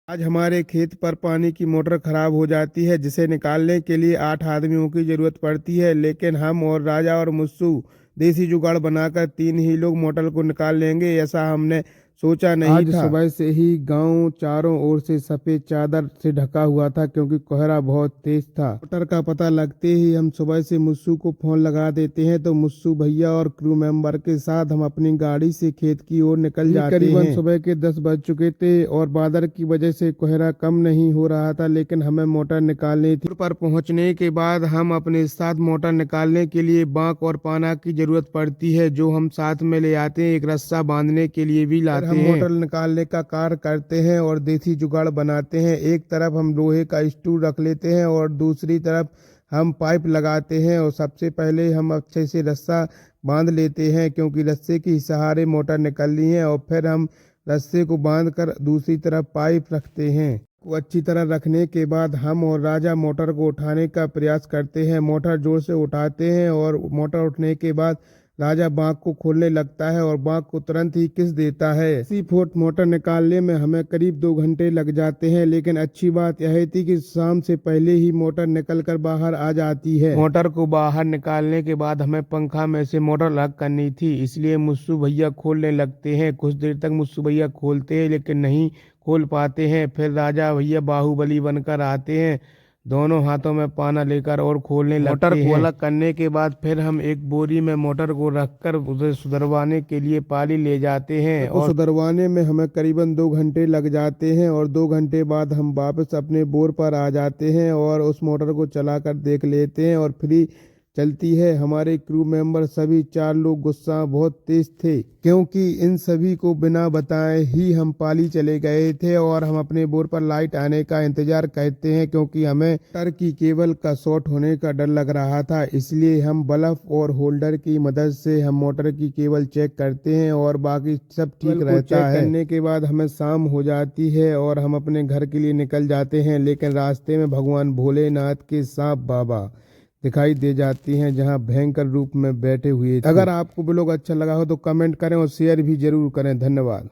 आज हमारे खेत पर पानी की मोटर खराब हो जाती है, जिसे निकालने के लिए 8 आदमियों की जरूरत पड़ती है। लेकिन हम और राजा और मुस्सू देसी जुगाड़ बनाकर 3 ही लोग मोटर को निकाल लेंगे, ऐसा हमने सोचा नहीं आज था। सुबह से ही गांव चारों ओर से सफेद चादर से ढका हुआ था, क्योंकि कोहरा बहुत तेज था। मोटर का पता लगते ही हम सुबह से मुस्सू को फोन लगा देते हैं, तो मुस्सू भैया और क्रू मेंबर के साथ हम अपनी गाड़ी से खेत की ओर निकल जाते करीबन हैं। सुबह के 10 बज चुके थे और बादल की वजह से कोहरा कम नहीं हो रहा था, लेकिन हमें मोटर निकालनी थी। मोटर पर पहुंचने के बाद हम अपने साथ मोटर निकालने के लिए बांक और पाना की जरूरत पड़ती है, जो हम साथ में ले आते हैं। एक रस्सा बांधने के लिए भी लाते हैं। हम मोटर निकालने का कार्य करते हैं और देसी जुगाड़ बनाते हैं। एक तरफ हम लोहे का स्टूल रख लेते हैं और दूसरी तरफ हम पाइप लगाते हैं, और सबसे पहले हम अच्छे से रस्सा बांध लेते हैं, क्योंकि रस्से के सहारे मोटर निकलनी है। और फिर हम रस्से को बांधकर दूसरी तरफ पाइप रखते हैं। को अच्छी तरह रखने के बाद हम और राजा मोटर को उठाने का प्रयास करते हैं। मोटर जोर से उठाते हैं और मोटर उठने के बाद राजा बांक को खोलने लगता है और बांक को तुरंत ही किस देता है। 80 फुट मोटर निकालने में हमें करीब 2 घंटे लग जाते हैं, लेकिन अच्छी बात यह थी कि शाम से पहले ही मोटर निकलकर बाहर आ जाती है। मोटर को बाहर निकालने के बाद हमें पंखा में से मोटर अलग करनी थी, इसलिए मुस्सू भैया खोलने लगते हैं। कुछ देर तक मुस्सू भैया खोलते हैं, लेकिन नहीं खोल पाते हैं। फिर राजा भैया बाहुबली बनकर आते हैं, दोनों हाथों में पाना लेकर और खोलने लगते हैं। मोटर को अलग करने के बाद फिर हम एक बोरी में मोटर को रखकर उसे सुधरवाने के लिए पाली ले जाते हैं। और सुधरवाने में हमें करीबन 2 घंटे लग जाते हैं, और 2 घंटे बाद हम वापस अपने बोर पर आ जाते हैं और उस मोटर को चलाकर देख लेते हैं और फ्री चलती है। हमारे क्रू मेंबर सभी 4 लोग गुस्सा बहुत तेज थे, क्योंकि इन सभी को बिना बताए ही हम पाली चले गए थे और हम अपने बोर पर लाइट आने का इंतजार करते हैं, क्योंकि हमें मोटर की केबल का शॉर्ट होने का डर लग रहा था। इसलिए हम बल्ब और होल्डर की मदद से हम मोटर की केबल चेक करते हैं और बाकी सब ठीक रहता है। करने के बाद हमें शाम हो जाती है और हम अपने घर के लिए निकल जाते हैं, लेकिन रास्ते में भगवान भोलेनाथ के सांप बाबा दिखाई दे जाती हैं, जहां भयंकर रूप में बैठे हुए थे। अगर आपको ब्लॉग अच्छा लगा हो तो कमेंट करें और शेयर भी जरूर करें। धन्यवाद।